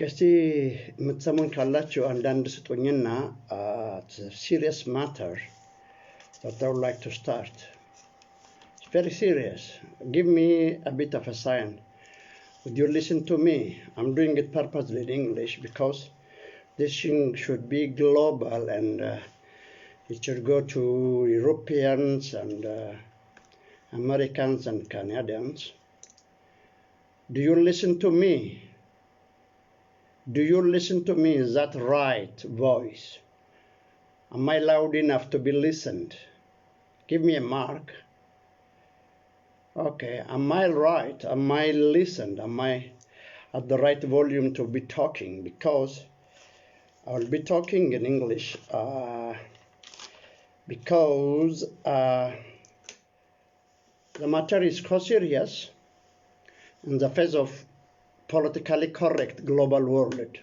እስቲ የምትሰሙኝ ካላችሁ አንዳንድ ስጡኝና serious matter that I would like to start. It's very serious. Give me a bit of a sign. Would you listen to me? I'm doing it purposely in English because this thing should be global and it should go to Europeans and Americans and Canadians. Do you listen to me? Do you listen to me? Is that right voice? Am I loud enough to be listened? Give me a mark. Okay, am I right? Am I listened? Am I at the right volume to be talking? Because I will be talking in English because the matter is so serious in the face of politically correct global world.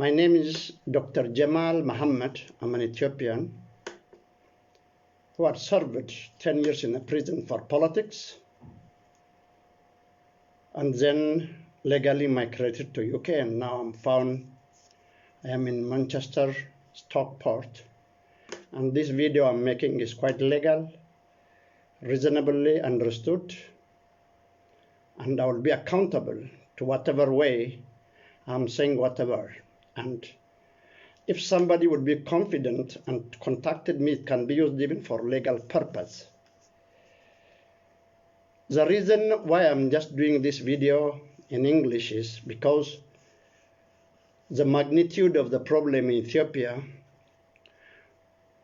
My name is Dr. Jamal Muhammad. I'm an Ethiopian who had served 10 years in a prison for politics and then legally migrated to UK, and now I am in Manchester, Stockport, and this video I'm making is quite legal, reasonably understood, and I will be accountable to whatever way I'm saying whatever. And if somebody would be confident and contacted me, it can be used even for legal purpose. The reason why I'm just doing this video in English is because the magnitude of the problem in Ethiopia,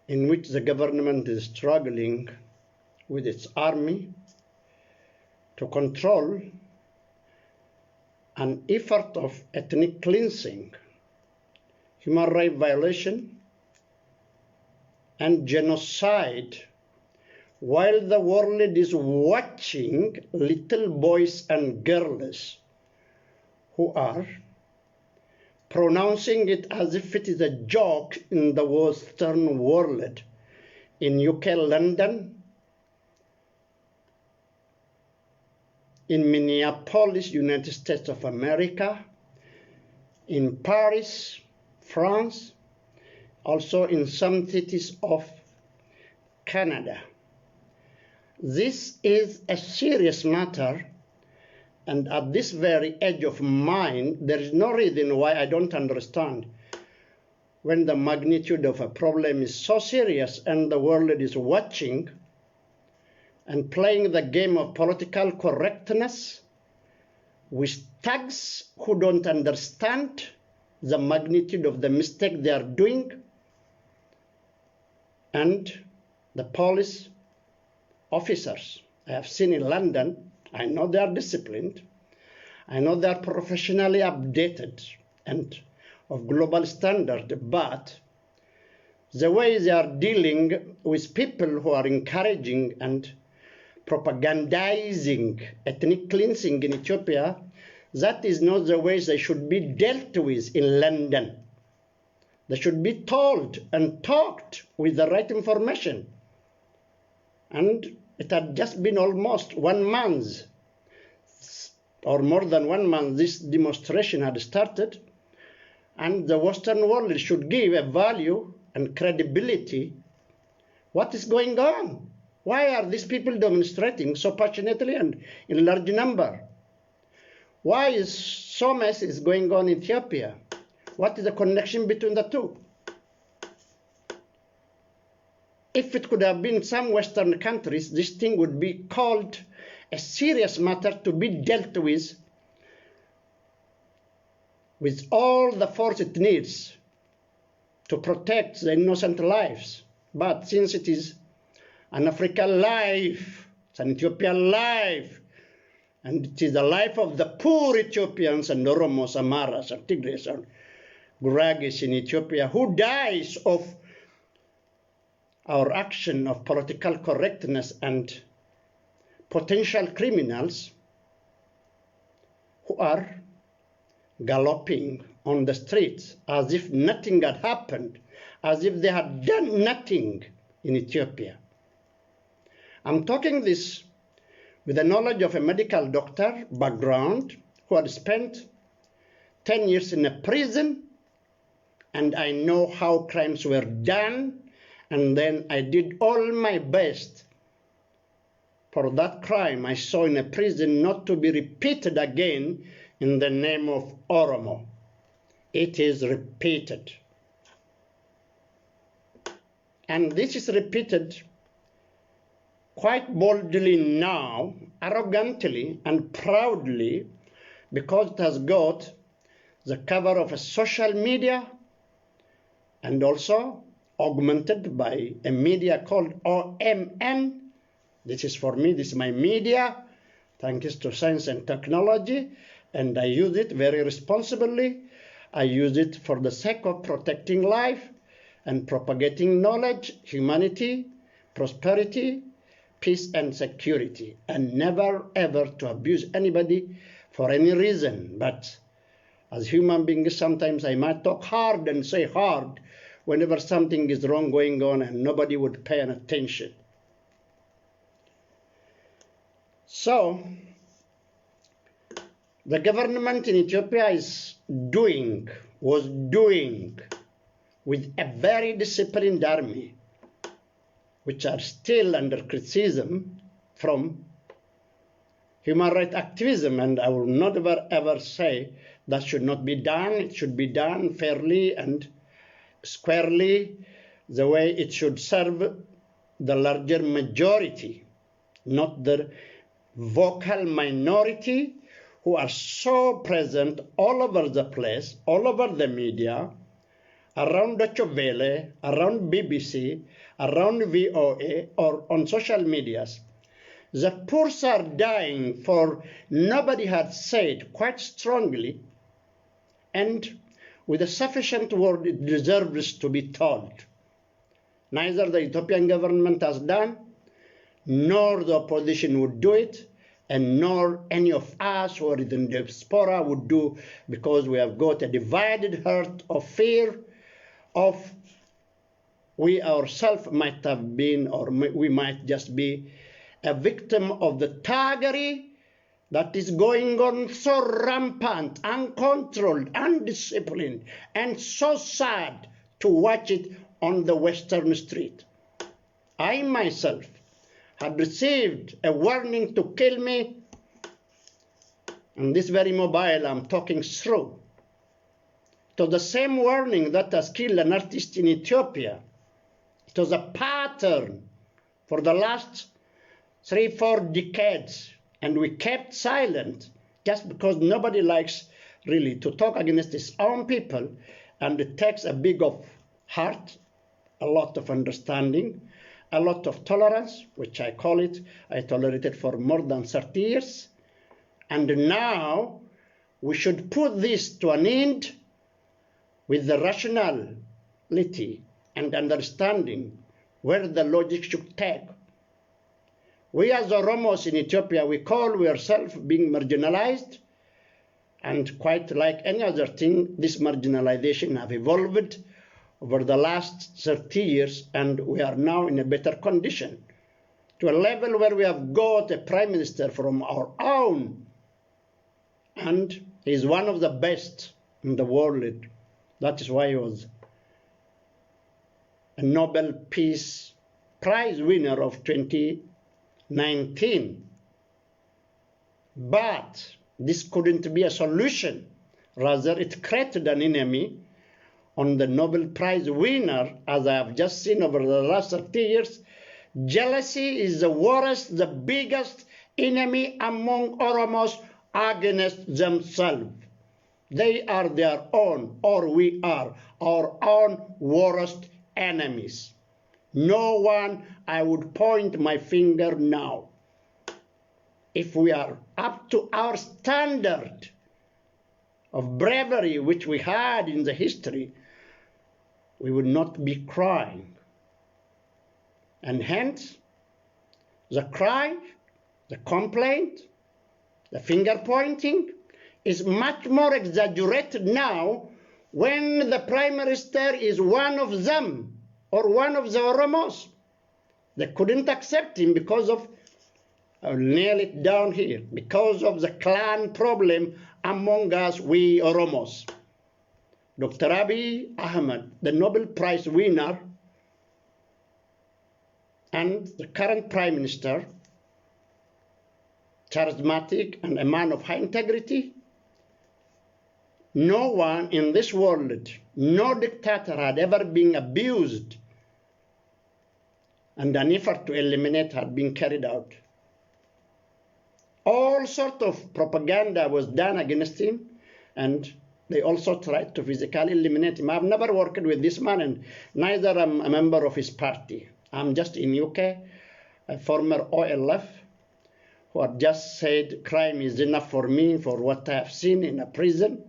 in which the government is struggling with its army to control an effort of ethnic cleansing, human rights violation, and genocide, while the world is watching little boys and girls who are pronouncing it as if it is a joke in the Western world, in UK, London, in Minneapolis, United States of America, in Paris, France, also in some cities of Canada. This is a serious matter, and at this very age of mine, there is no reason why I don't understand when the magnitude of a problem is so serious and the world is watching and playing the game of political correctness with thugs who don't understand the magnitude of the mistake they are doing, and the police officers I have seen in London. I know they are disciplined. I know they are professionally updated and of global standard, but the way they are dealing with people who are encouraging and propagandizing ethnic cleansing in Ethiopia, that is not the way they should be dealt with in London. They should be told and talked with the right information. And it had just been almost 1 month, or more than 1 month, this demonstration had started, and the Western world should give a value and credibility. What is going on? Why are these people demonstrating so passionately and in large number? Why is so much is going on in Ethiopia? What is the connection between the two? If it could have been some Western countries, this thing would be called a serious matter to be dealt with all the force it needs to protect the innocent lives. But since it is an African life, it's an Ethiopian life, and it is the life of the poor Ethiopians and Oromos, Amaras, and Tigris, and Guragis in Ethiopia, who dies of our action of political correctness and potential criminals who are galloping on the streets as if nothing had happened, as if they had done nothing in Ethiopia. I'm talking this with the knowledge of a medical doctor background who had spent 10 years in a prison, and I know how crimes were done, and then I did all my best for that crime I saw in a prison not to be repeated again in the name of Oromo. It is repeated. And this is repeated quite boldly now, arrogantly and proudly, because it has got the cover of a social media and also augmented by a media called OMN. This is for me, this is my media, thanks to science and technology, and I use it very responsibly. I use it for the sake of protecting life and propagating knowledge, humanity, prosperity, peace and security, and never ever to abuse anybody for any reason. But as human beings, sometimes I might talk hard and say hard whenever something is wrong going on and nobody would pay any attention. So, the government in Ethiopia was doing with a very disciplined army, which are still under criticism from human rights activism, and I will not ever say that should not be done. It should be done fairly and squarely, the way it should serve the larger majority, not the vocal minority who are so present all over the place, all over the media, around Deutsche Welle, around BBC, around VOA, or on social medias. The poor are dying for nobody has said quite strongly and with a sufficient word it deserves to be told. Neither the Ethiopian government has done, nor the opposition would do it, and nor any of us who are in the diaspora would do, because we have got a divided heart of fear of we ourselves might have been, or we might just be, a victim of the thuggery that is going on so rampant, uncontrolled, undisciplined, and so sad to watch it on the Western street. I myself had received a warning to kill me, and this very mobile I'm talking through. It was the same warning that has killed an artist in Ethiopia. It was a pattern for the last 3-4 decades, and we kept silent just because nobody likes really to talk against his own people, and it takes a big of heart, a lot of understanding, a lot of tolerance, which I call it. I tolerated for more than 30 years. And now we should put this to an end with the rationality and understanding where the logic should take. We as Oromos in Ethiopia, we call ourselves being marginalized, and quite like any other thing, this marginalization have evolved over the last 30 years, and we are now in a better condition, to a level where we have got a prime minister from our own, and he's one of the best in the world. That is why he was a Nobel Peace Prize winner of 2019. But this couldn't be a solution. Rather, it created an enemy on the Nobel Prize winner, as I have just seen over the last 30 years. Jealousy is the worst, the biggest enemy among Oromos against themselves. They are their own, or we are our own worst enemies. No one I would point my finger now. If we are up to our standard of bravery which we had in the history, we would not be crying. And hence, the cry, the complaint, the finger pointing is much more exaggerated now when the Prime Minister is one of them or one of the Oromos. They couldn't accept him because of, I'll nail it down here, because of the clan problem among us, we Oromos. Dr. Abiy Ahmed, the Nobel Prize winner and the current Prime Minister, charismatic and a man of high integrity, no one in this world, no dictator had ever been abused, and an effort to eliminate had been carried out. All sorts of propaganda was done against him, and they also tried to physically eliminate him. I've never worked with this man, and neither am a member of his party. I'm just in UK, a former OLF, who had just said crime is enough for me for what I have seen in a prison.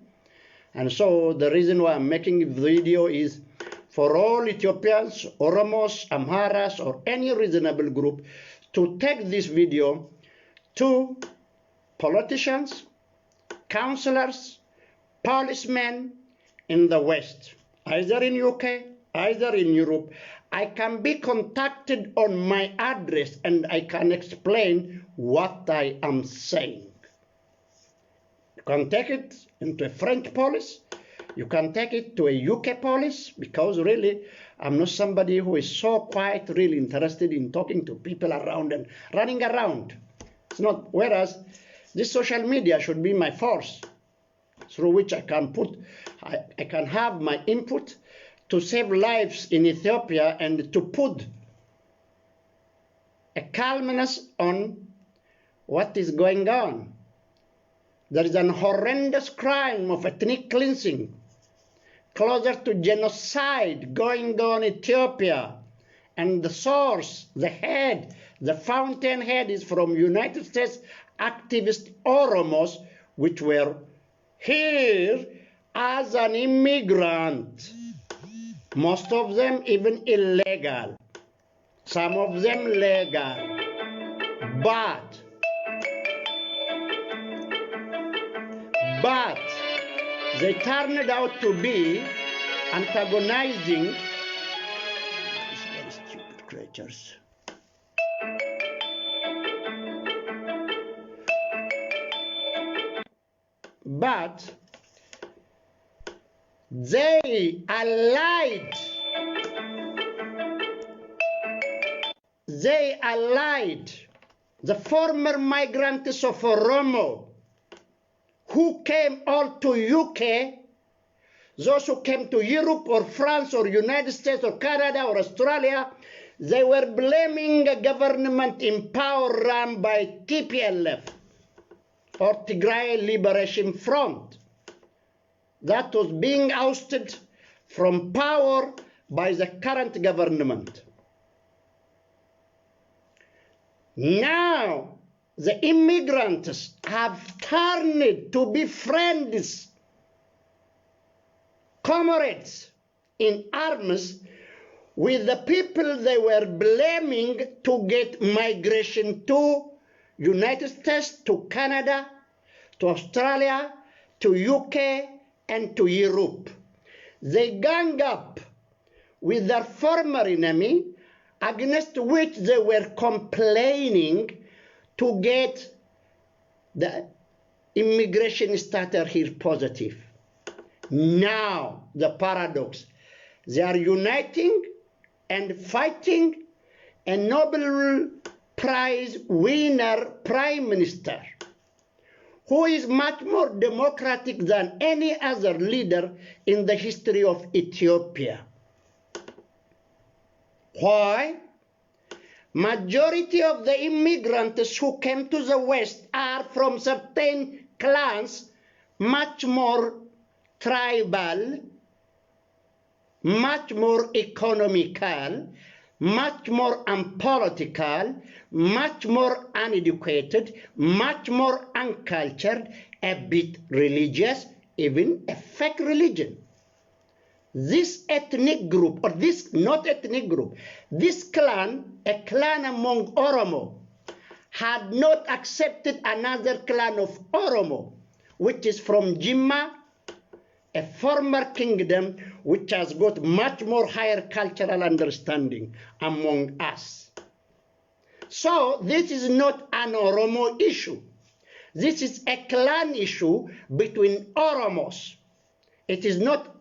And so the reason why I'm making the video is for all Ethiopians, Oromos, Amharas, or any reasonable group to take this video to politicians, councillors, policemen in the West, either in UK, either in Europe. I can be contacted on my address and I can explain what I am saying. You can take it into a French police. You can take it to a UK police, because really I'm not somebody who is so quite really interested in talking to people around and running around. It's not. Whereas this social media should be my force through which I can have my input to save lives in Ethiopia and to put a calmness on what is going on. There is an horrendous crime of ethnic cleansing, closer to genocide, going on in Ethiopia. And the source, the head, the fountainhead is from United States activist Oromos, which were here as an immigrant. Most of them even illegal, some of them legal. But they turned out to be antagonizing these very stupid creatures. But they allied the former migrants of Oromo who came all to UK, those who came to Europe or France or United States or Canada or Australia. They were blaming a government in power run by TPLF, or Tigray Liberation Front, that was being ousted from power by the current government. Now, the immigrants have turned to be friends, comrades in arms with the people they were blaming to get migration to United States, to Canada, to Australia, to UK, and to Europe. They gang up with their former enemy, against which they were complaining, to get the immigration status here positive. Now, the paradox, they are uniting and fighting a Nobel Prize winner Prime Minister, who is much more democratic than any other leader in the history of Ethiopia. Why? Majority of the immigrants who came to the West are from certain clans, much more tribal, much more economical, much more unpolitical, much more uneducated, much more uncultured, a bit religious, even a fake religion. This ethnic group, or this not ethnic group, this clan, a clan among Oromo, had not accepted another clan of Oromo, which is from Jimma, a former kingdom which has got much more higher cultural understanding among us. So this is not an Oromo issue. This is a clan issue between Oromos. It is not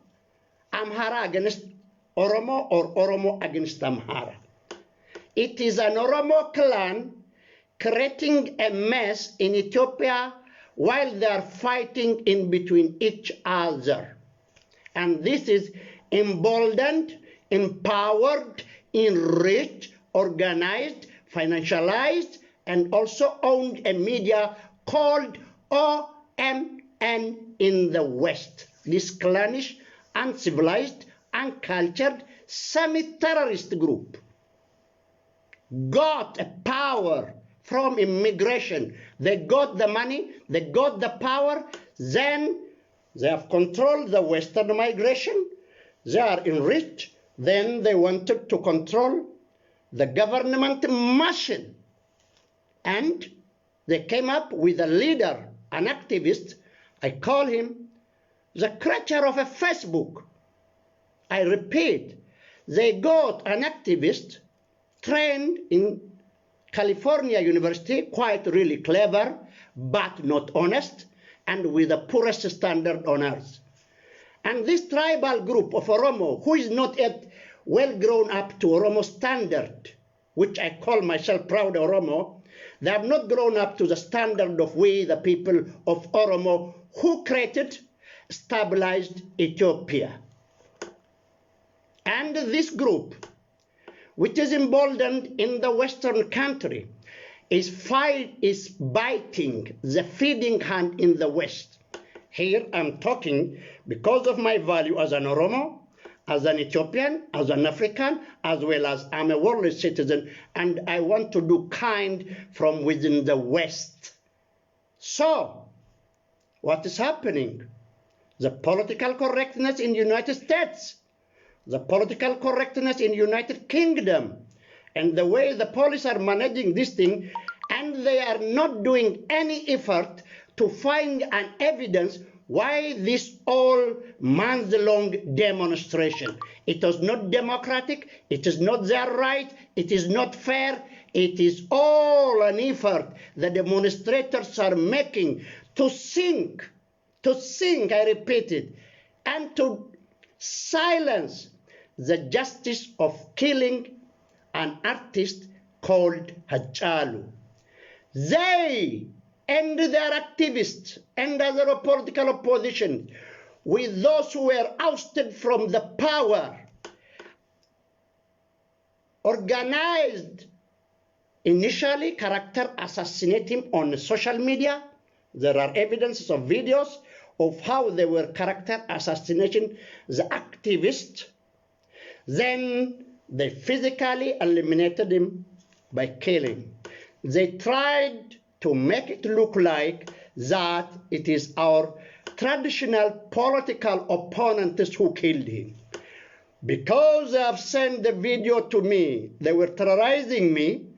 Amhara against Oromo or Oromo against Amhara. It is an Oromo clan creating a mess in Ethiopia while they are fighting in between each other. And this is emboldened, empowered, enriched, organized, financialized, and also owned a media called OMN in the West. This clannish, uncivilized, uncultured, semi-terrorist group got a power from immigration. They got the money, they got the power, then they have controlled the Western migration, they are enriched, then they wanted to control the government machine. And they came up with a leader, an activist. I call him the creature of a Facebook. I repeat, they got an activist trained in California University, quite really clever, but not honest, and with the poorest standard on earth. And this tribal group of Oromo, who is not yet well grown up to Oromo standard, which I call myself proud Oromo, they have not grown up to the standard of we, the people of Oromo, who created, stabilized Ethiopia. And this group, which is emboldened in the Western country, is biting the feeding hand in the West. Here I'm talking because of my value as an Oromo, as an Ethiopian, as an African, as well as I'm a worldly citizen, and I want to do kind from within the West. So, what is happening? The political correctness in the United States, the political correctness in United Kingdom, and the way the police are managing this thing, and they are not doing any effort to find an evidence why this all month-long demonstration. It was not democratic, it is not their right, it is not fair, it is all an effort the demonstrators are making to sink, I repeat it, and to silence the justice of killing an artist called Hachalu. They and their activists and other political opposition, with those who were ousted from the power, organized initially character assassinate him on social media. There are evidences of videos of how they were character assassinating the activist. Then they physically eliminated him by killing. They tried to make it look like that it is our traditional political opponents who killed him. Because they have sent the video to me, they were terrorizing me,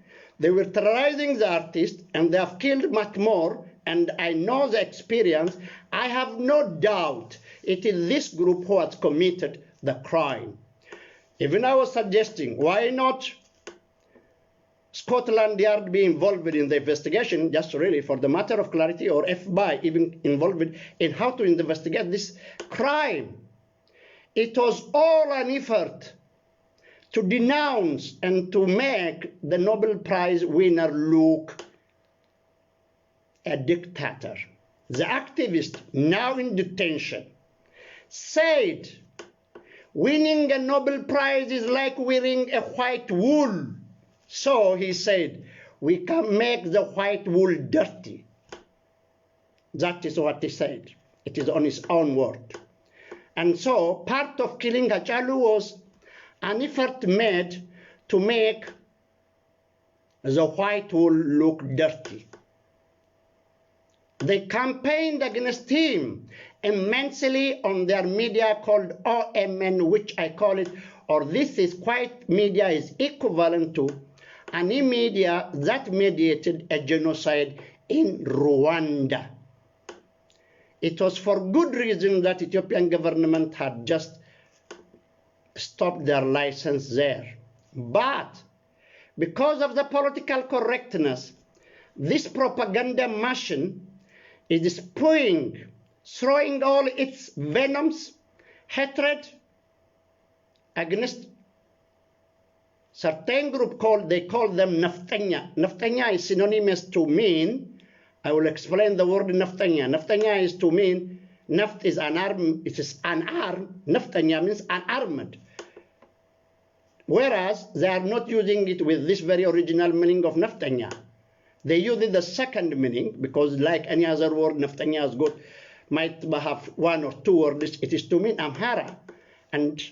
they were terrorizing the artist, and they have killed much more, and I know the experience. I have no doubt it is this group who has committed the crime. Even I was suggesting, why not Scotland Yard be involved in the investigation, just really for the matter of clarity, or FBI even involved in how to investigate this crime. It was all an effort to denounce and to make the Nobel Prize winner look a dictator. The activist, now in detention, said winning a Nobel Prize is like wearing a white wool. So he said, we can make the white wool dirty. That is what he said. It is on his own word. And so part of killing Hachalu was an effort made to make the white wool look dirty. They campaigned against him immensely on their media called OMN, which I call it, or this is quite media is equivalent to any media that mediated a genocide in Rwanda. It was for good reason that Ethiopian government had just stopped their license there. But because of the political correctness, this propaganda machine is spewing, throwing all its venoms, hatred against certain group they call them Naftanya. Naftanya is synonymous to mean, I will explain the word Naftanya. Naftanya is to mean, Naft is an arm, it is an arm, Naftanya means unarmed. Whereas they are not using it with this very original meaning of Naftanya. They use it the second meaning, because like any other word, Naftanya has got, might have one or two words, it is to mean Amhara. And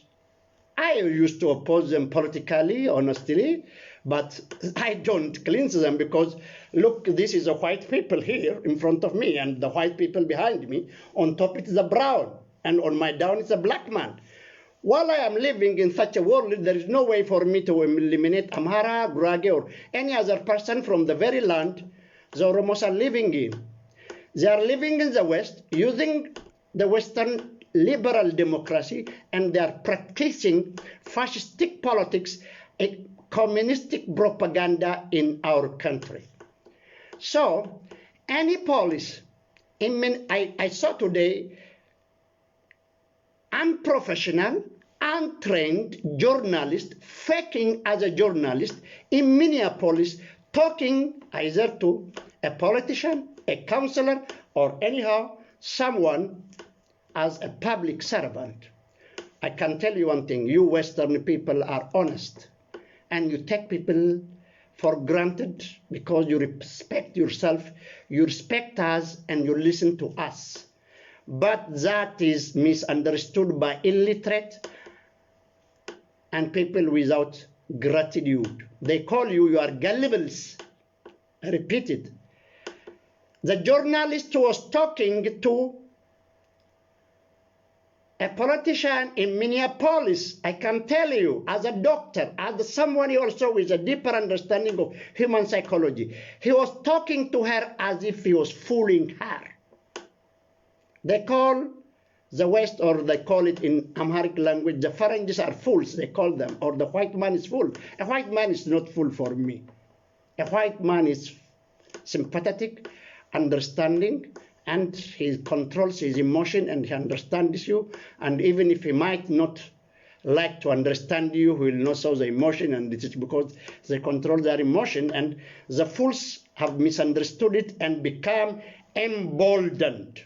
I used to oppose them politically, honestly, but I don't cleanse them because, look, this is a white people here in front of me and the white people behind me. On top it is a brown, and on my down it's a black man. While I am living in such a world, there is no way for me to eliminate Amhara, Gurage, or any other person from the very land the Oromos are living in. They are living in the West, using the Western liberal democracy, and they are practicing fascistic politics, a communistic propaganda in our country. So, any police, I saw today, unprofessional, untrained journalist faking as a journalist in Minneapolis, talking either to a politician, a counselor, or anyhow, someone as a public servant. I can tell you one thing, you Western people are honest, and you take people for granted because you respect yourself, you respect us, and you listen to us. But that is misunderstood by illiterate and people without gratitude. They call you are gullibles. I repeat it. The journalist was talking to a politician in Minneapolis. I can tell you, as a doctor, as someone also with a deeper understanding of human psychology, he was talking to her as if he was fooling her. They call the West, or they call it in Amharic language, the Faranges are fools, they call them, or the white man is fool. A white man is not fool for me. A white man is sympathetic, understanding, and he controls his emotion and he understands you. And even if he might not like to understand you, he will not show the emotion, and it is because they control their emotion. And the fools have misunderstood it and become emboldened.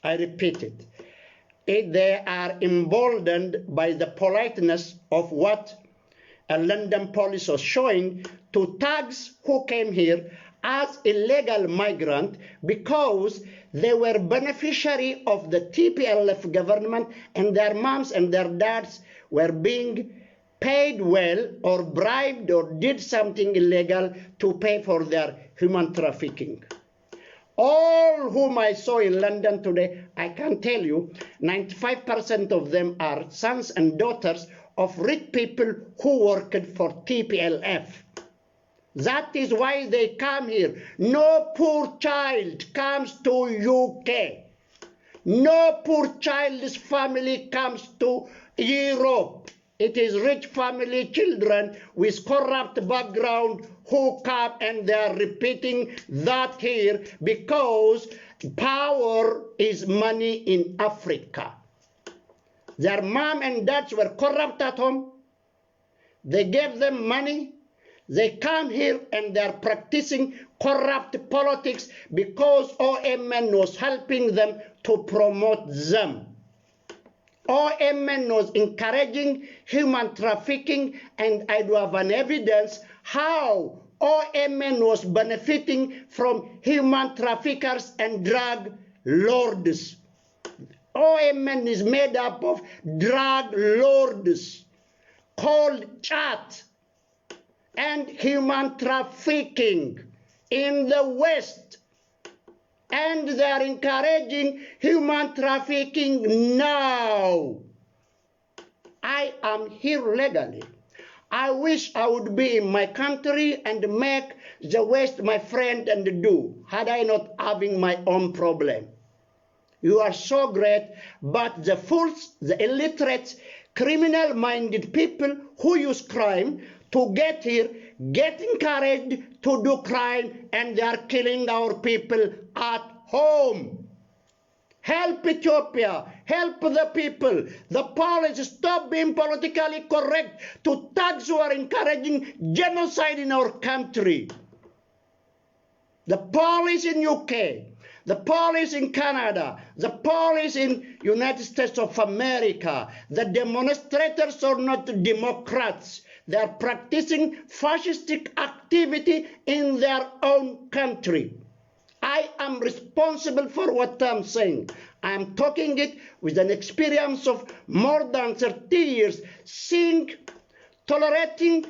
I repeat it. They are emboldened by the politeness of what a London police was showing to thugs who came here as illegal migrants because they were beneficiary of the TPLF government, and their moms and their dads were being paid well or bribed or did something illegal to pay for their human trafficking. All whom I saw in London today, I can tell you, 95% of them are sons and daughters of rich people who worked for TPLF. That is why they come here. No poor child comes to UK. No poor child's family comes to Europe. It is rich family children with corrupt background who come, and they are repeating that here because power is money in Africa. Their mom and dads were corrupt at home. They gave them money. They come here and they are practicing corrupt politics because OMN was helping them to promote them. OMN was encouraging human trafficking, and I do have an evidence how OMN was benefiting from human traffickers and drug lords. OMN is made up of drug lords called chat and human trafficking in the West. And they are encouraging human trafficking now. I am here legally. I wish I would be in my country and make the West my friend and do, had I not having my own problem. You are so great, but the fools, the illiterate, criminal-minded people who use crime to get here, get encouraged to do crime, and they are killing our people at home. Help Ethiopia. Help the people. The police stop being politically correct to thugs who are encouraging genocide in our country. The police in UK, the police in Canada, the police in United States of America, the demonstrators are not Democrats. They are practicing fascistic activity in their own country. I am responsible for what I'm saying. I am talking it with an experience of more than 30 years, seeing, tolerating,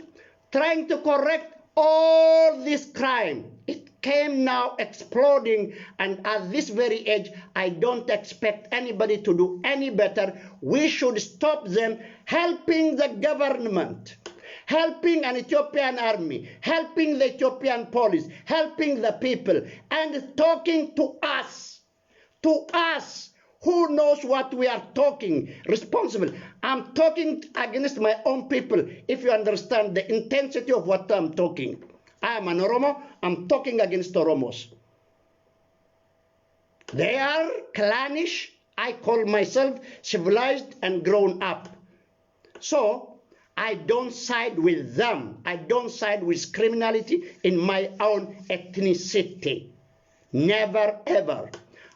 trying to correct all this crime. It came now exploding, and at this very age, I don't expect anybody to do any better. We should stop them helping the government, helping an Ethiopian army, helping the Ethiopian police, helping the people, and talking to us who knows what we are talking, responsible. I'm talking against my own people, if you understand the intensity of what I'm talking. I am an Oromo, I'm talking against Oromos. They are clannish, I call myself civilized and grown up. So, I don't side with them. I don't side with criminality in my own ethnicity. Never, ever.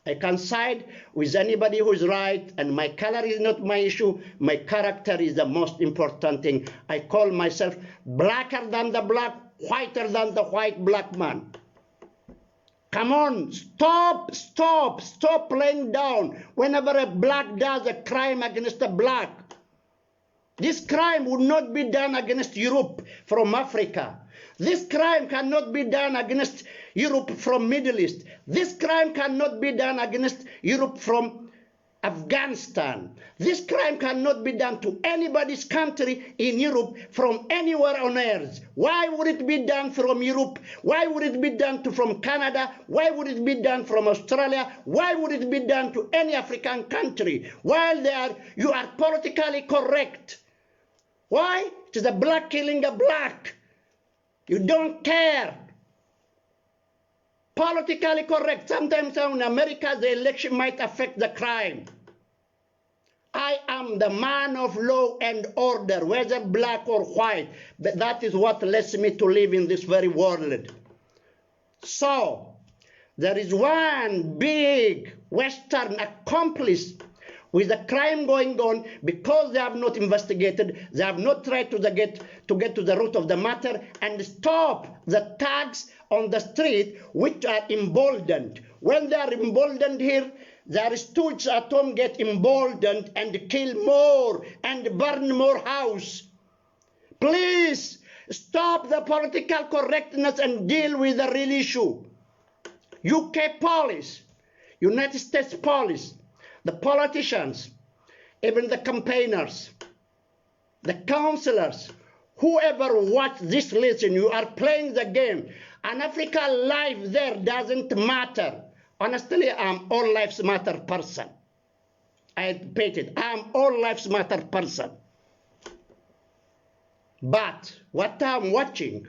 I can side with anybody who is right, and my color is not my issue. My character is the most important thing. I call myself blacker than the black, whiter than the white black man. Come on, stop playing down whenever a black does a crime against a black. This crime would not be done against Europe from Africa. This crime cannot be done against Europe from Middle East. This crime cannot be done against Europe from Afghanistan. This crime cannot be done to anybody's country in Europe from anywhere on earth. Why would it be done from Europe? Why would it be done from Canada? Why would it be done from Australia? Why would it be done to any African country? While you are politically correct. Why? It is a black killing a black. You don't care. Politically correct. Sometimes in America, the election might affect the crime. I am the man of law and order, whether black or white. But that is what lets me to live in this very world. So, there is one big Western accomplice with the crime going on because they have not investigated, they have not tried to get to the root of the matter and stop the thugs on the street which are emboldened. When they are emboldened here, their stooges at home get emboldened and kill more and burn more house. Please stop the political correctness and deal with the real issue. UK police, United States police, the politicians, even the campaigners, the counselors, whoever watch this listen, you are playing the game. An African life there doesn't matter. Honestly, I'm all lives matter person. I repeat it, I'm all lives matter person. But what I'm watching,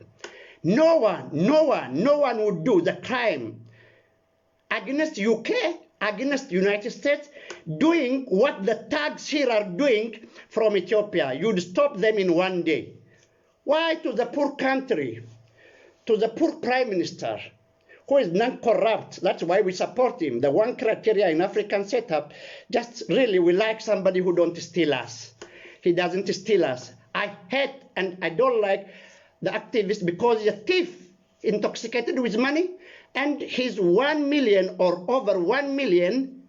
no one would do the crime against UK, against United States, doing what the thugs here are doing from Ethiopia. You'd stop them in one day. Why to the poor country, to the poor prime minister, who is non-corrupt? That's why we support him. The one criteria in African setup, just really we like somebody who don't steal us. He doesn't steal us. I hate and I don't like the activist because he's a thief, intoxicated with money, and his 1 million or over 1 million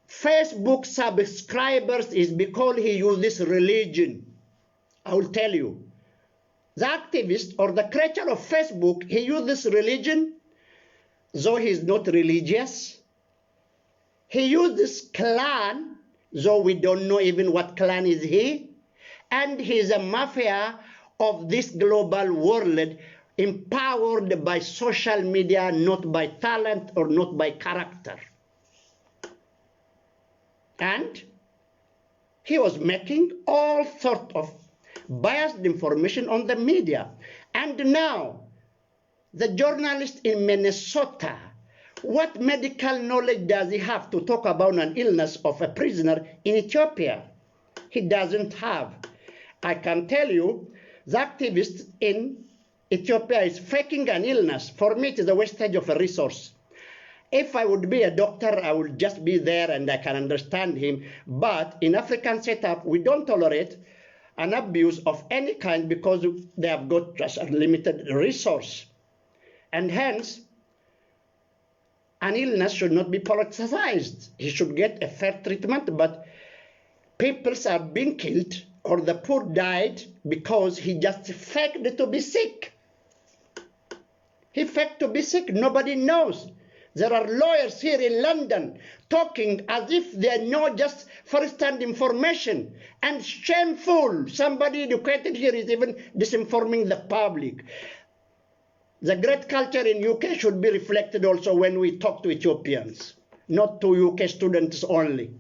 Facebook subscribers is because he uses religion. I will tell you. The activist or the creator of Facebook, he uses religion, though he is not religious. He uses clan, though we don't know even what clan is he. And he is a mafia of this global world, empowered by social media, not by talent or not by character. And he was making all sorts of biased information on the media. And now, the journalist in Minnesota What medical knowledge does he have to talk about an illness of a prisoner in Ethiopia? He doesn't have. I can tell you, the activist in Ethiopia is faking an illness. For me, it is a wastage of a resource. If I would be a doctor, I would just be there and I can understand him. But in African setup, we don't tolerate an abuse of any kind because they have got just a limited resource. And hence, an illness should not be politicized. He should get a fair treatment, but people are being killed or the poor died because he just faked to be sick. He faked to be sick. Nobody knows. There are lawyers here in London talking as if they know just first-hand information, and shameful. Somebody educated here is even disinforming the public. The great culture in UK should be reflected also when we talk to Ethiopians, not to UK students only.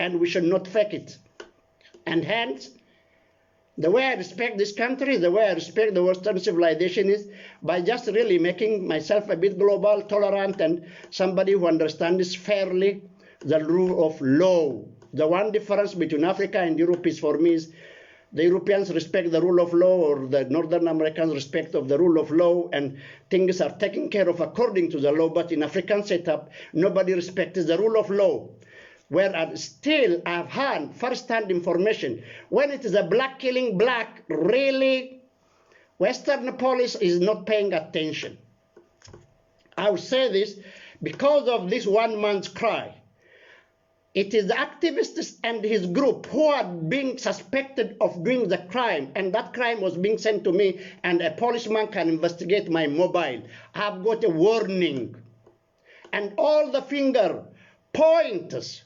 And we should not fake it. And hence, the way I respect this country, the way I respect the Western civilization is by just really making myself a bit global, tolerant, and somebody who understands fairly the rule of law. The one difference between Africa and Europe is, for me, is the Europeans respect the rule of law, or the Northern Americans respect of the rule of law, and things are taken care of according to the law. But in African setup, nobody respects the rule of law. Whereas still I've had first-hand information. When it is a black killing black, really, Western police is not paying attention. I will say this because of this one man's cry. It is the activists and his group who are being suspected of doing the crime, and that crime was being sent to me, and a policeman can investigate my mobile. I've got a warning. And all the finger pointers,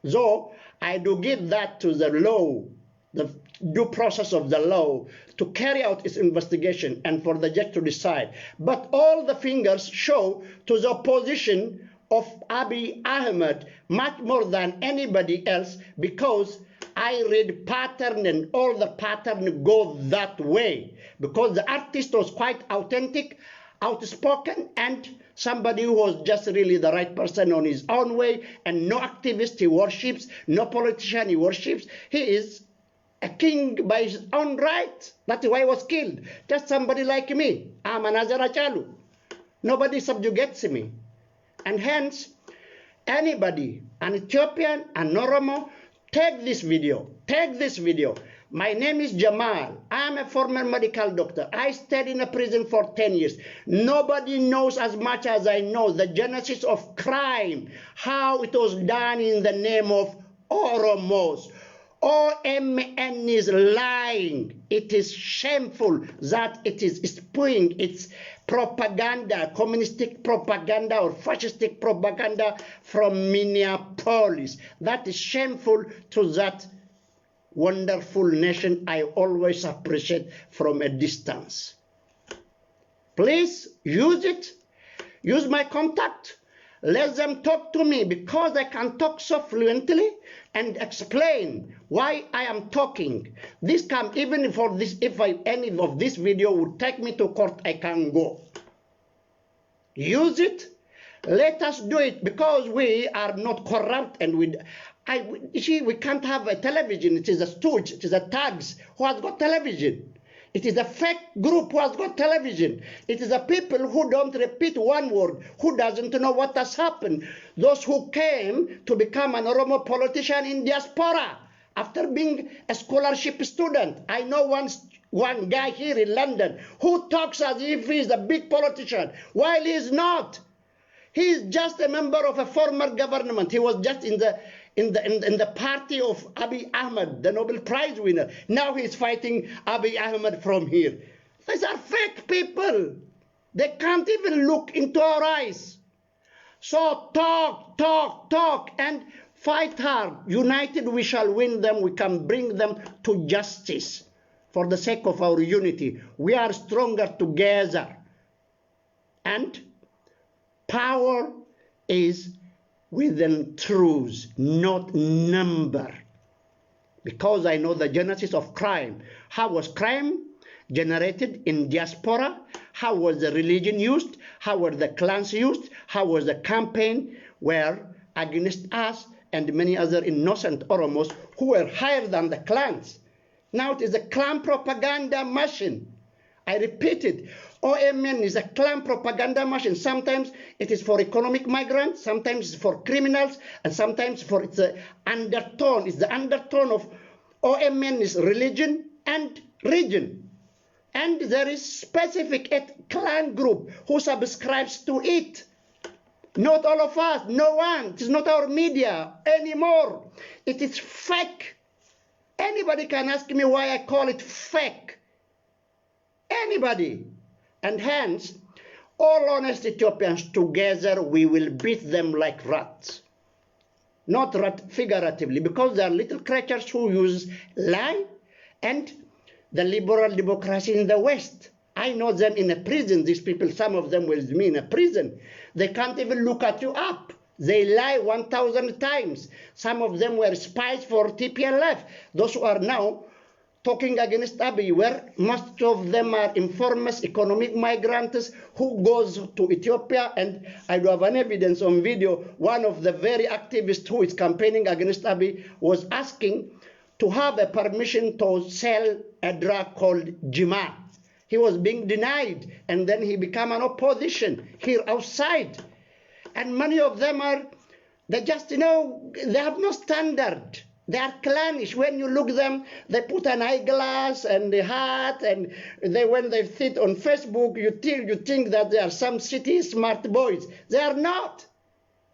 though I do give that to the law, the due process of the law, to carry out its investigation and for the judge to decide. But all the fingers show to the opposition of Abiy Ahmed much more than anybody else, because I read pattern and all the pattern go that way, because the artist was quite authentic, outspoken, and somebody who was just really the right person on his own way, and no activist he worships, no politician he worships. He is a king by his own right. That's why he was killed. Just somebody like me. I'm an Azarachalu. Nobody subjugates me. And hence, anybody, an Ethiopian, an Oromo, take this video. Take this video. My name is Jamal. I'm a former medical doctor. I stayed in a prison for 10 years. Nobody knows as much as I know the genesis of crime, how it was done in the name of Oromos. OMN is lying. It is shameful that it is spewing its propaganda, communistic propaganda or fascistic propaganda from Minneapolis. That is shameful to that wonderful nation I always appreciate from a distance. Please use it. Use my contact. Let them talk to me, because I can talk so fluently and explain why I am talking. This can, even for this, if any of this video would take me to court, I can go. Use it. Let us do it, because we are not corrupt, and we can't have a television. It is a stooge. It is a thugs who has got television. It is a fake group who has got television. It is a people who don't repeat one word, who doesn't know what has happened. Those who came to become an Oromo politician in diaspora after being a scholarship student. I know one guy here in London who talks as if he is a big politician, while he is not. He is just a member of a former government. He was just in the party of Abiy Ahmed, the Nobel Prize winner. Now he is fighting Abiy Ahmed from here. These are fake people. They can't even look into our eyes. So talk, and fight hard. United we shall win them. We can bring them to justice for the sake of our unity. We are stronger together. And power is within truth, not number. Because I know the genesis of crime. How was crime generated in diaspora? How was the religion used? How were the clans used? How was the campaign were against us and many other innocent Oromos who were higher than the clans? Now it is a clan propaganda machine. I repeat it. OMN is a clan propaganda machine. Sometimes it is for economic migrants, sometimes it's for criminals, and sometimes for its undertone. It's the undertone of OMN is religion and region. And there is specific clan group who subscribes to it. Not all of us, no one. It is not our media anymore. It is fake. Anybody can ask me why I call it fake. Anybody. And hence, all honest Ethiopians together, we will beat them like rats. Not rat figuratively, because they are little creatures who use lie and the liberal democracy in the West. I know them in a prison, these people, some of them with me in a prison. They can't even look at you up. They lie 1,000 times. Some of them were spies for TPLF. Those who are now talking against Abiy, where most of them are informers, economic migrants who goes to Ethiopia, and I do have an evidence on video. One of the very activists who is campaigning against Abiy was asking to have a permission to sell a drug called Jima. He was being denied, and then he became an opposition here outside. And many of them are, they just, they have no standard. They are clannish. When you look at them, they put an eyeglass and a hat, and when they sit on Facebook, you think that they are some city smart boys. They are not.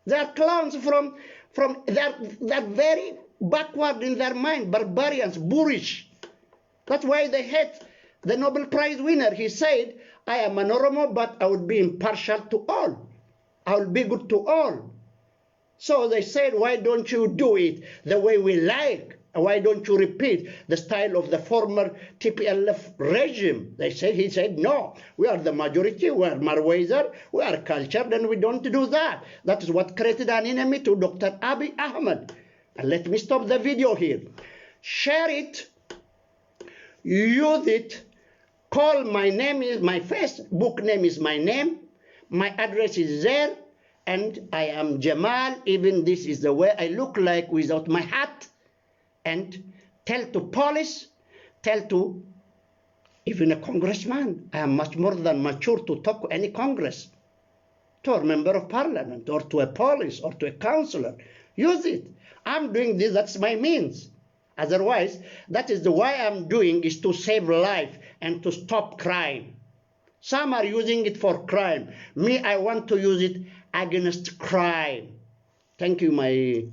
They are clowns they're very backward in their mind, barbarians, boorish. That's why they hate the Nobel Prize winner. He said, I am an Oromo, but I would be impartial to all. I will be good to all. So they said, why don't you do it the way we like? Why don't you repeat the style of the former TPLF regime? He said, no, we are the majority, we are Marwazer, we are cultured, and we don't do that. That is what created an enemy to Dr. Abiy Ahmed. And let me stop the video here. Share it, use it, call my Facebook name is my name, my address is there, and I am Jamal. Even this is the way I look like without my hat. And tell to police, tell to even a congressman, I am much more than mature to talk to any congress, to a member of parliament, or to a police, or to a councillor. Use it. I'm doing this, that's my means. Otherwise, that is the why I'm doing is to save life and to stop crime. Some are using it for crime. Me, I want to use it against crime. Thank you, my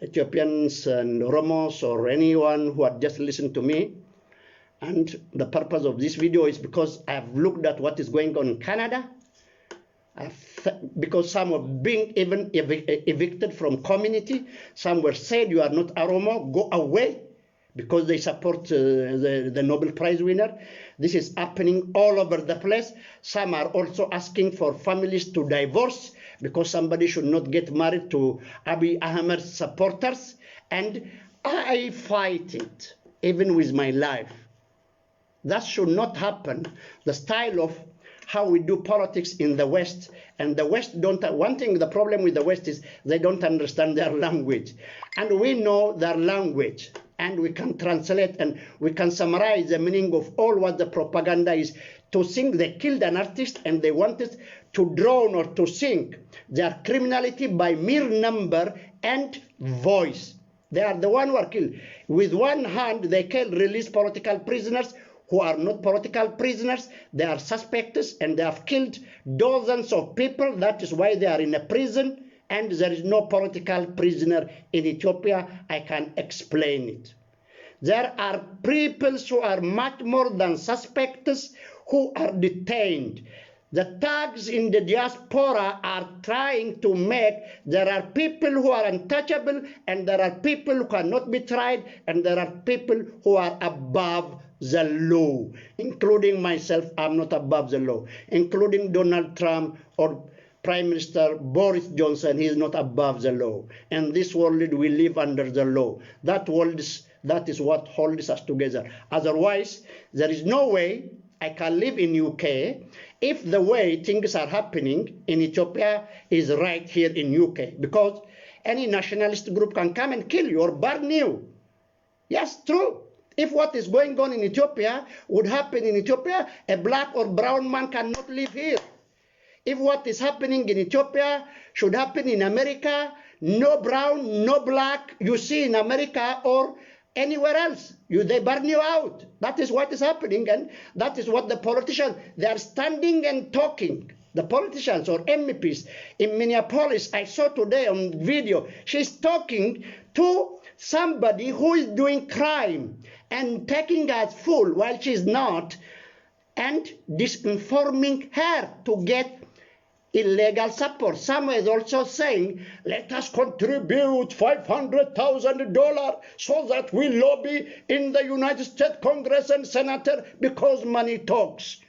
Ethiopians and Oromos or anyone who had just listened to me. And the purpose of this video is because I have looked at what is going on in Canada. Because some were being even evicted from community. Some were said, you are not Oromo, go away, because they support the Nobel Prize winner. This is happening all over the place. Some are also asking for families to divorce because somebody should not get married to Abiy Ahmed's supporters. And I fight it, even with my life. That should not happen. The style of how we do politics in the West, and the West don't, one thing, the problem with the West is they don't understand their language. And we know their language, and we can translate and we can summarize the meaning of all what the propaganda is. To think they killed an artist and they wanted to drown or to sink their criminality by mere number and voice. They are the one who are killed. With one hand, they can release political prisoners who are not political prisoners. They are suspects, and they have killed dozens of people. That is why they are in a prison, and there is no political prisoner in Ethiopia. I can explain it. There are people who are much more than suspects who are detained. The thugs in the diaspora are trying to make, there are people who are untouchable, and there are people who cannot be tried, and there are people who are above the law, including myself. I'm not above the law, including Donald Trump or Prime Minister Boris Johnson. He is not above the law. In this world, we live under the law. That world is That is what holds us together. Otherwise, there is no way I can live in UK if the way things are happening in Ethiopia is right here in UK, because any nationalist group can come and kill you or burn you. Yes, true. If what is going on in Ethiopia would happen in Ethiopia, a black or brown man cannot live here. If what is happening in Ethiopia should happen in America, no brown, no black you see in America or anywhere else, they burn you out. That is what is happening, and that is what the politicians, they are standing and talking. The politicians or MEPs in Minneapolis, I saw today on video, she's talking to somebody who is doing crime and taking as fool while she's not, and disinforming her to get illegal support. Some is also saying, let us contribute $500,000 so that we lobby in the United States Congress and Senator, because money talks.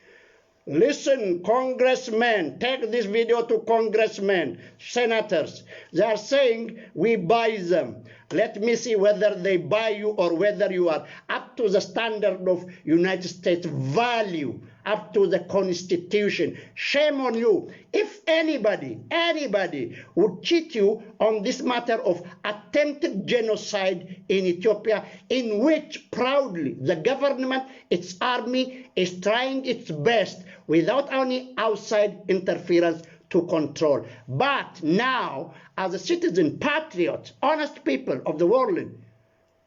Listen, congressmen, take this video to congressmen, senators. They are saying, we buy them. Let me see whether they buy you or whether you are up to the standard of United States value, up to the Constitution. Shame on you. If anybody would cheat you on this matter of attempted genocide in Ethiopia, in which proudly the government, its army, is trying its best without any outside interference to control. But now, as a citizen, patriots, honest people of the world,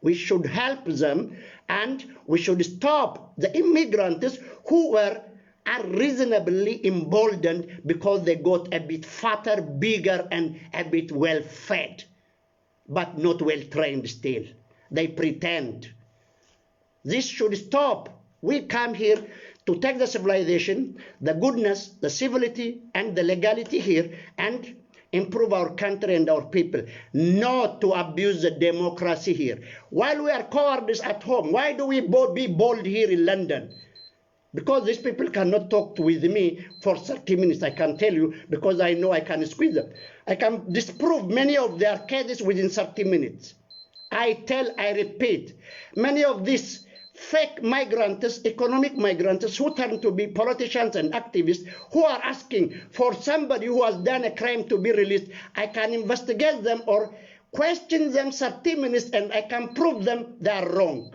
we should help them, and we should stop the immigrants who were unreasonably emboldened because they got a bit fatter, bigger, and a bit well-fed, but not well-trained still. They pretend. This should stop. We come here to take the civilization, the goodness, the civility, and the legality here, and improve our country and our people, not to abuse the democracy here. While we are cowards at home, why do we be bold here in London? Because these people cannot talk with me for 30 minutes, I can tell you, because I know I can squeeze them. I can disprove many of their cases within 30 minutes. I repeat, many of these fake migrants, economic migrants, who turn to be politicians and activists, who are asking for somebody who has done a crime to be released, I can investigate them or question them 30 minutes, and I can prove them they are wrong,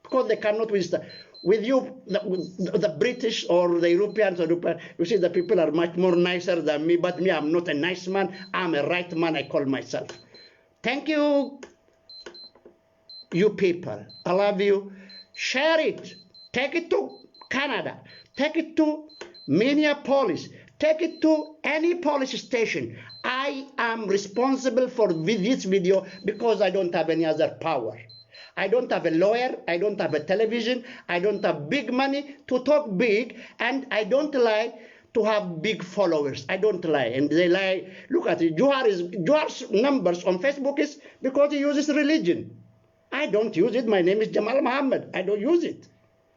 because they cannot withstand. With you, the British or the Europeans, you see the people are much more nicer than me, but me, I'm not a nice man, I'm a right man, I call myself. Thank you, you people. I love you. Share it. Take it to Canada. Take it to Minneapolis. Take it to any police station. I am responsible for this video because I don't have any other power. I don't have a lawyer. I don't have a television. I don't have big money to talk big. And I don't lie to have big followers. I don't lie. And they lie. Look at it. Jawar's numbers on Facebook is because he uses religion. I don't use it. My name is Jamal Muhammad. I don't use it.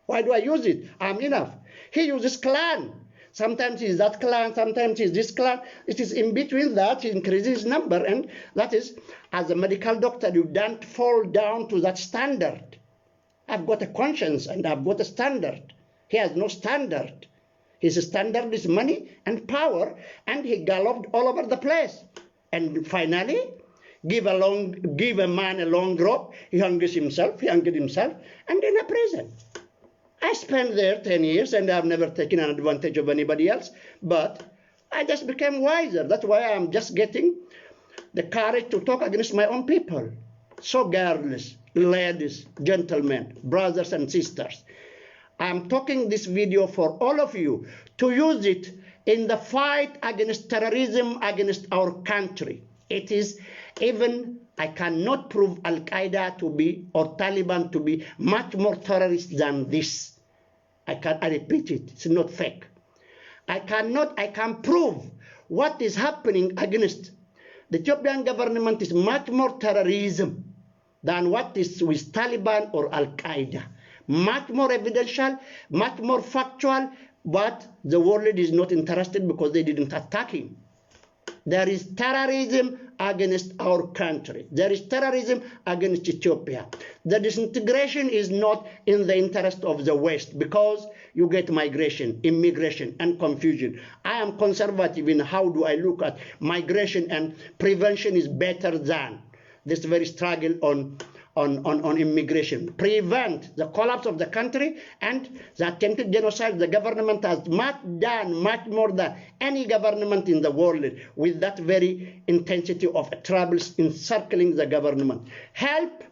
Why do I use it? I'm enough. He uses clan. Sometimes he's that clan, sometimes he's this clan. It is in between that he increases his number, and that is, as a medical doctor, you don't fall down to that standard. I've got a conscience and I've got a standard. He has no standard. His standard is money and power, and he galloped all over the place. And finally, give a man a long rope, he hanged himself, and in a prison. I spent there 10 years, and I've never taken an advantage of anybody else, but I just became wiser. That's why I'm just getting the courage to talk against my own people. So girls, ladies, gentlemen, brothers and sisters, I'm talking this video for all of you to use it in the fight against terrorism against our country. It is even, I cannot prove Al-Qaeda to be, or Taliban to be, much more terrorist than this. I repeat it, it's not fake. I can prove what is happening against the Ethiopian government is much more terrorism than what is with Taliban or Al-Qaeda. Much more evidential, much more factual, but the world is not interested because they didn't attack him. There is terrorism against our country. There is terrorism against Ethiopia. The disintegration is not in the interest of the West because you get migration, immigration, and confusion. I am conservative in how do I look at migration, and prevention is better than this very struggle on immigration. Prevent the collapse of the country and the attempted genocide. The government has done much more than any government in the world with that very intensity of troubles encircling the government. Help,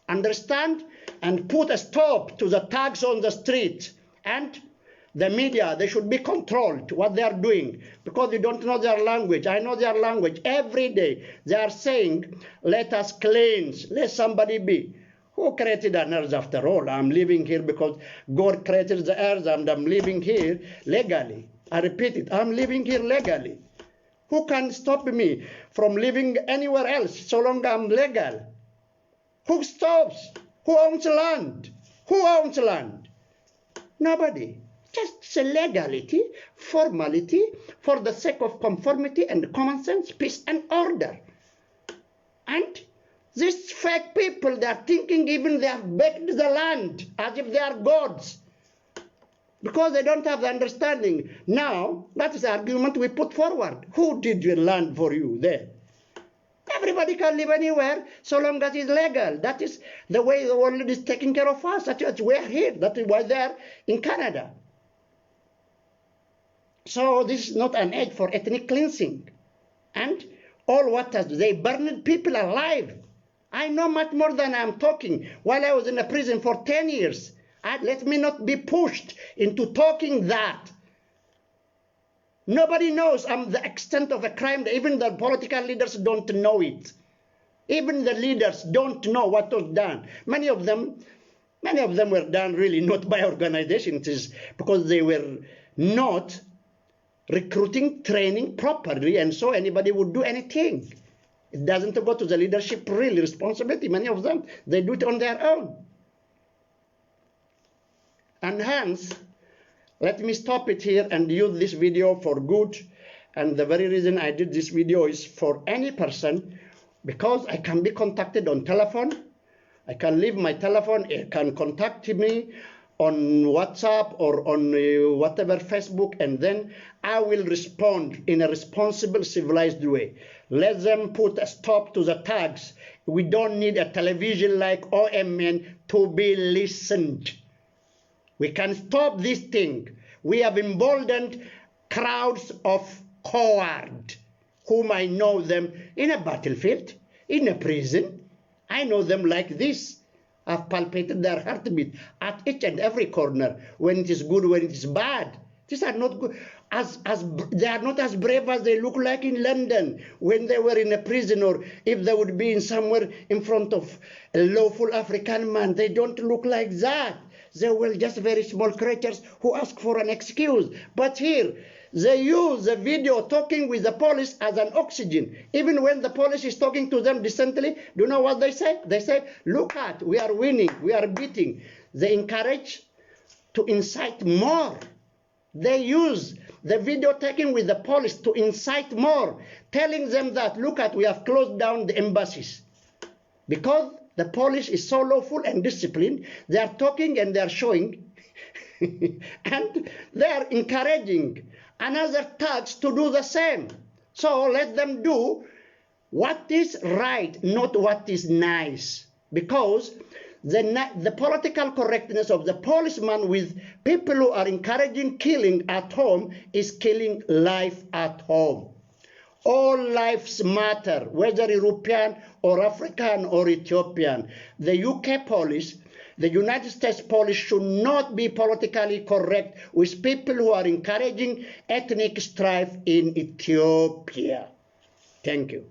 understand, and put a stop to the thugs on the street. And the media, they should be controlled what they are doing because you don't know their language. I know their language. Every day they are saying, let us cleanse, let somebody be. Who created an earth after all? I'm living here because God created the earth and I'm living here legally. I repeat it, I'm living here legally. Who can stop me from living anywhere else so long I'm legal? Who stops? Who owns land? Who owns land? Nobody. Just legality, formality, for the sake of conformity and common sense, peace and order. And these fake people, they are thinking even they have baked the land as if they are gods. Because they don't have the understanding. Now, that is the argument we put forward. Who did your land for you there? Everybody can live anywhere so long as it's legal. That is the way the world is taking care of us. That's why we are here. That is why they are in Canada. So this is not an age for ethnic cleansing. And all what has, they burned people alive. I know much more than I'm talking. While I was in a prison for 10 years, let me not be pushed into talking that. Nobody knows the extent of a crime. Even the political leaders don't know it. Even the leaders don't know what was done. Many of them were done really not by organizations because they were not recruiting, training properly, and so anybody would do anything. It doesn't go to the leadership really responsibility. Many of them, they do it on their own. And hence, let me stop it here and use this video for good. And the very reason I did this video is for any person, because I can be contacted on telephone. I can leave my telephone, it can contact me on WhatsApp or on whatever Facebook, and then I will respond in a responsible, civilized way. Let them put a stop to the tags. We don't need a television like OMN to be listened. We can stop this thing. We have emboldened crowds of cowards, whom I know them in a battlefield, in a prison. I know them like this. I've palpated their heartbeat at each and every corner, when it is good, when it is bad. These are not good. They are not as brave as they look like in London when they were in a prison, or if they would be in somewhere in front of a lawful African man. They don't look like that. They were just very small creatures who ask for an excuse. But here, they use the video talking with the police as an oxygen. Even when the police is talking to them decently, do you know what they say? They say, look at, we are winning, we are beating. They encourage to incite more. They use the video taken with the police to incite more, telling them that, look at, we have closed down the embassies. Because the police is so lawful and disciplined, they are talking and they are showing, and they are encouraging another thugs to do the same. So let them do what is right, not what is nice. Because the political correctness of the policeman with people who are encouraging killing at home is killing life at home. All lives matter, whether European or African or Ethiopian. The UK police, the United States police should not be politically correct with people who are encouraging ethnic strife in Ethiopia. Thank you.